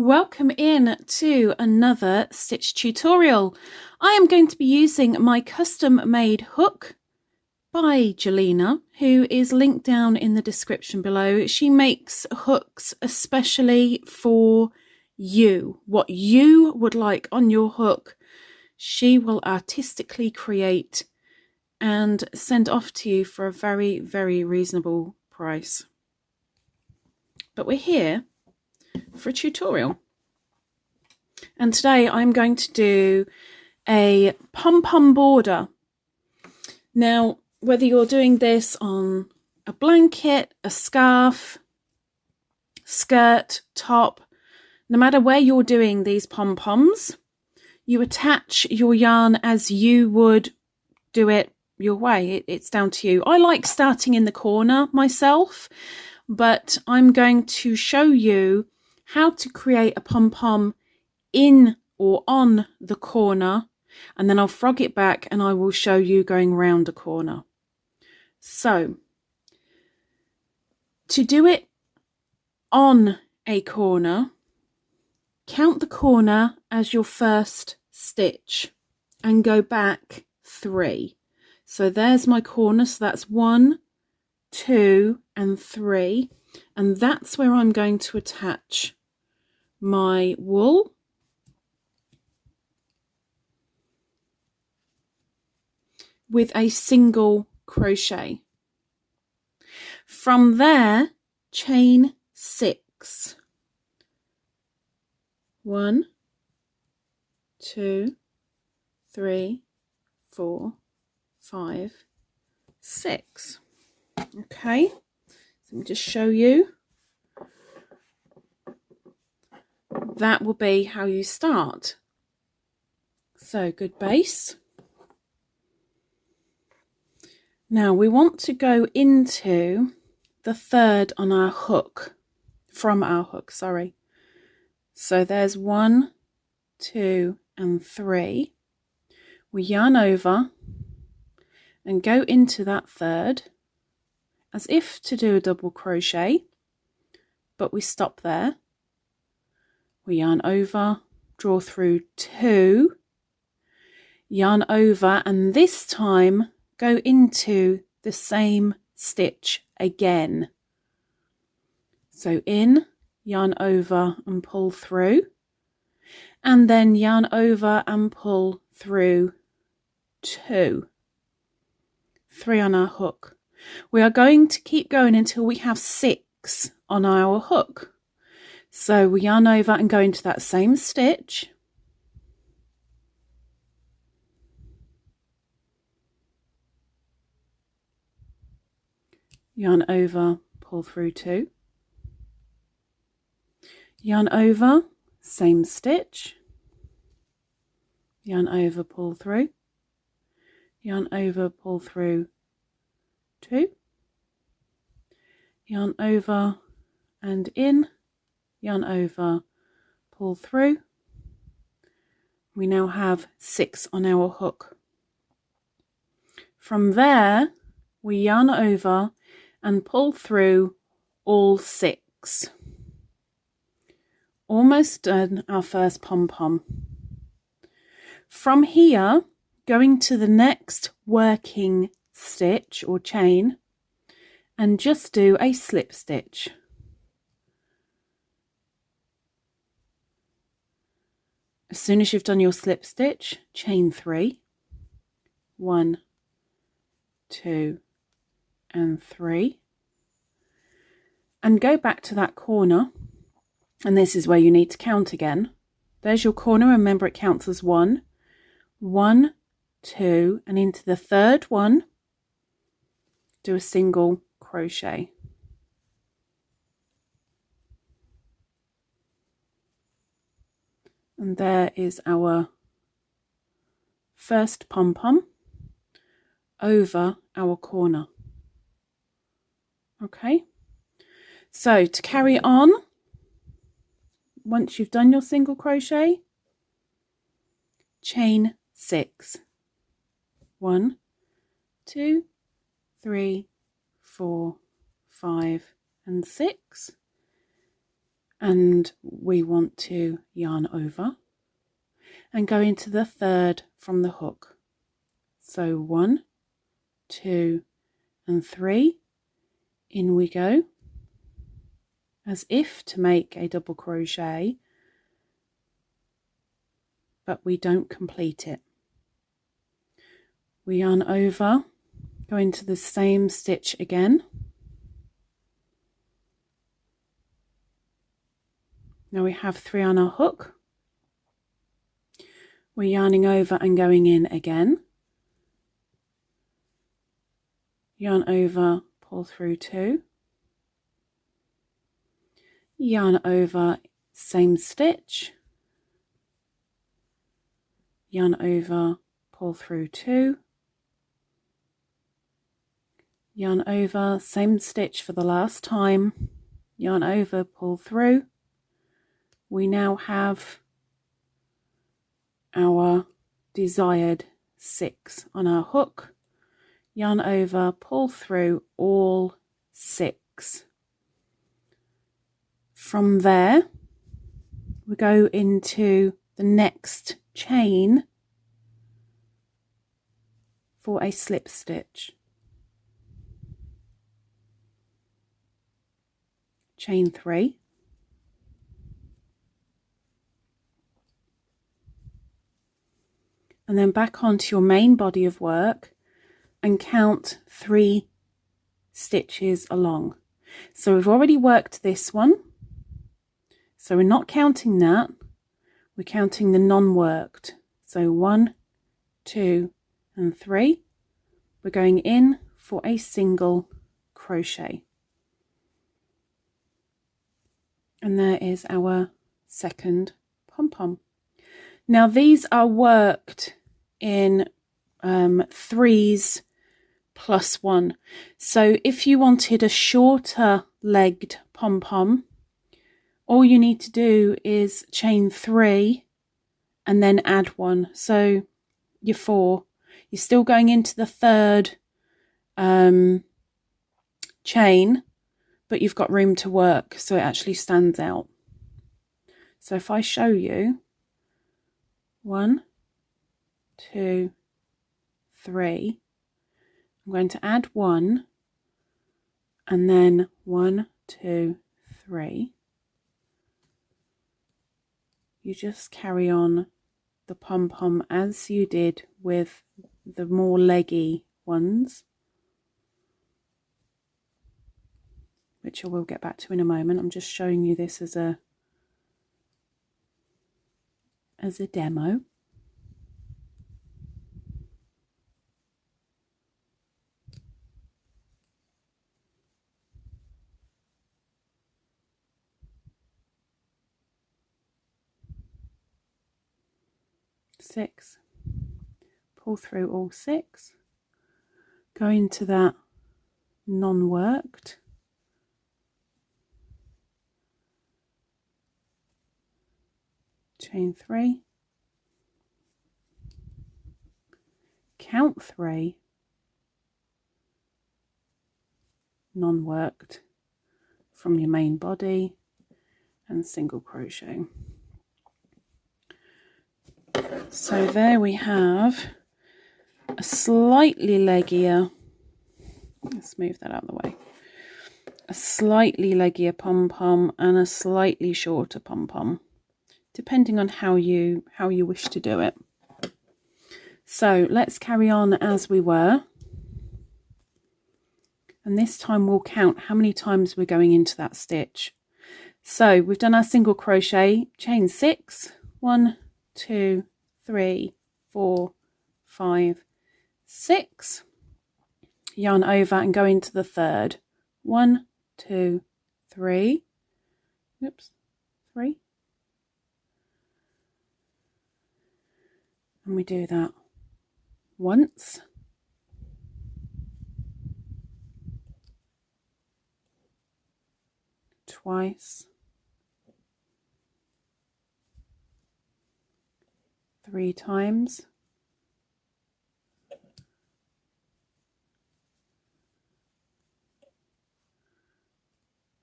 Welcome in to another stitch tutorial. I am going to be using my custom made hook by Jelena, who is linked down in the description below. She makes hooks especially for you. What you would like on your hook, she will artistically create and send off to you for a very, very reasonable price. But we're here for a tutorial, and today I'm going to do a pom-pom border. Now, whether you're doing this on a blanket, a scarf, skirt, top, no matter where you're doing these pom-poms, you attach your yarn as you would do it your way. It's down to you. I like starting in the corner myself, but I'm going to show you how to create a pom-pom in or on the corner, and then I'll frog it back and I will show you going round a corner. So to do it on a corner, count the corner as your first stitch and go back 3. So there's my corner, so that's 1, 2 and 3, and that's where I'm going to attach my wool with a single crochet. From there, chain 6. 1, 2, 3, 4, 5, 6. Okay, so let me just show you. That will be how you start. So good base. Now we want to go into the third on our hook, from our hook, sorry. So there's 1, 2 and 3. We yarn over and go into that third as if to do a double crochet, but we stop there. We yarn over, draw through 2, yarn over, and this time go into the same stitch again. So in, yarn over and pull through, and then yarn over and pull through 2. 3 on our hook. We are going to keep going until we have 6 on our hook. So we yarn over and go into that same stitch. Yarn over, pull through 2. Yarn over, same stitch. Yarn over, pull through. Yarn over, pull through 2. Yarn over and in. Yarn over, pull through. We now have 6 on our hook. From there, we yarn over and pull through all 6. Almost done our first pom-pom. From here, going to the next working stitch or chain and just do a slip stitch. As soon as you've done your slip stitch, chain 3, 1, 2 and 3, and go back to that corner, and this is where you need to count again. There's your corner, remember it counts as 1, 1, 2, and into the third one, do a single crochet. And there is our first pom-pom over our corner. Okay, so to carry on, once you've done your single crochet, chain 6. 1, 2, 3, 4, 5 and 6, and we want to yarn over and go into the third from the hook. So 1, 2 and 3, in we go, as if to make a double crochet, but we don't complete it. We yarn over, go into the same stitch again. Now we have 3 on our hook. We're yarning over and going in again. Yarn over, pull through 2. Yarn over, same stitch. Yarn over, pull through 2. Yarn over, same stitch for the last time. Yarn over, pull through. We now have our desired 6 on our hook. Yarn over, pull through all 6. From there, we go into the next chain for a slip stitch. Chain 3. And then back onto your main body of work and count 3 stitches along. So we've already worked this one, so we're not counting that, we're counting the non-worked. So 1, 2 and 3, we're going in for a single crochet, and there is our second pom-pom. Now these are worked in 3s plus 1. So if you wanted a shorter legged pom-pom, all you need to do is chain 3 and then add 1. So you're 4. You're still going into the third chain, but you've got room to work, so it actually stands out. So if I show you, 1, 2, 3, I'm going to add 1 and then 1, 2, 3. You just carry on the pom-pom as you did with the more leggy ones, which I will get back to in a moment. I'm just showing you this as a demo. Six, pull through all 6, go into that non-worked, chain 3, count 3, non-worked from your main body, and single crochet. So there we have a slightly leggier, let's move that out of the way, a slightly leggier pom-pom and a slightly shorter pom-pom, depending on how you wish to do it. So let's carry on as we were, and this time we'll count how many times we're going into that stitch. So we've done our single crochet, chain 6, 1, 2, 3, 4, 5, 6, yarn over and go into the third, 1, 2, 3, oops, 3, and we do that once, twice, 3 times,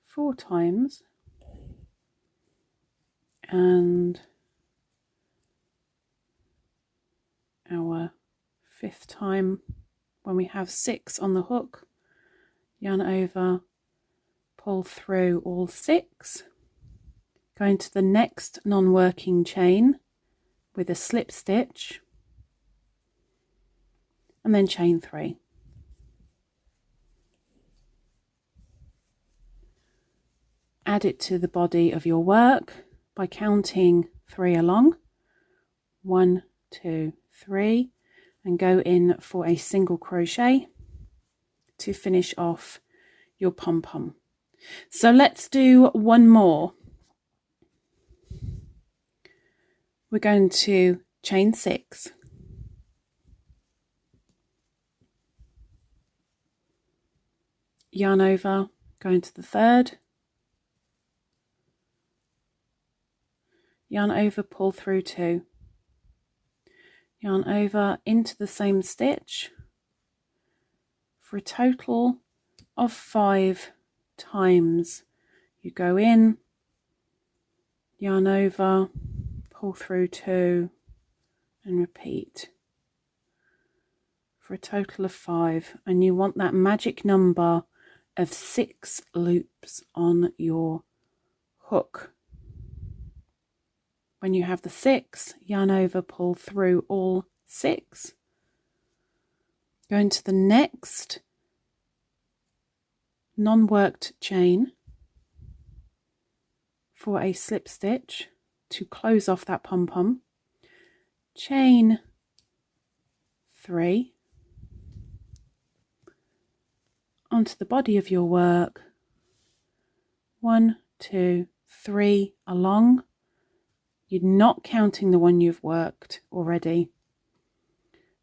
4 times, And our 5th time, when we have 6 on the hook, yarn over, pull through all 6, go into the next non-working chain with a slip stitch, and then chain 3. Add it to the body of your work by counting 3 along, 1, 2, 3, and go in for a single crochet to finish off your pom-pom. So let's do one more. We're going to chain 6, yarn over, go into the 3rd, yarn over, pull through 2, yarn over into the same stitch for a total of 5 times. You go in, yarn over, pull through 2, and repeat for a total of 5. And you want that magic number of 6 loops on your hook. When you have the 6, yarn over, pull through all 6, go into the next non-worked chain for a slip stitch to close off that pom-pom, chain 3 onto the body of your work, 1, 2, 3 along. You're not counting the one you've worked already.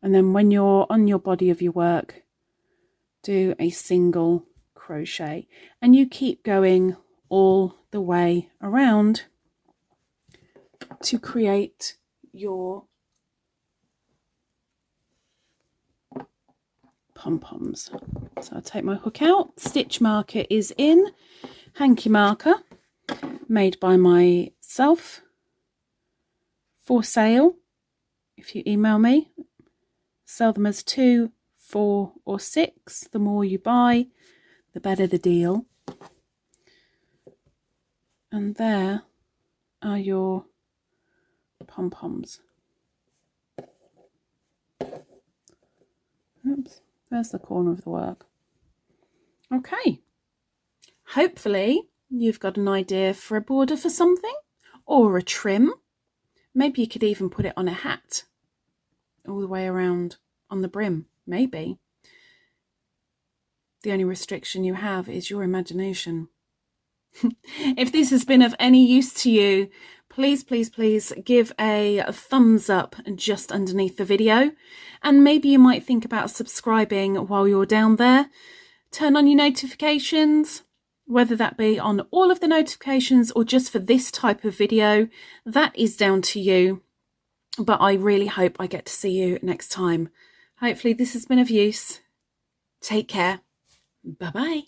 And then when you're on your body of your work, do a single crochet. And you keep going all the way around to create your pom-poms. So I'll take my hook out. Stitch marker is in. Hanky marker made by myself. For sale, if you email me, sell them as 2, 4 or 6. The more you buy, the better the deal. And there are your pom-poms. Oops, there's the corner of the work. Okay, hopefully you've got an idea for a border for something or a trim. Maybe you could even put it on a hat all the way around on the brim, maybe. The only restriction you have is your imagination. If this has been of any use to you, please, please, please give a thumbs up just underneath the video. And maybe you might think about subscribing while you're down there. Turn on your notifications, whether that be on all of the notifications or just for this type of video. That is down to you. But I really hope I get to see you next time. Hopefully this has been of use. Take care. Bye-bye.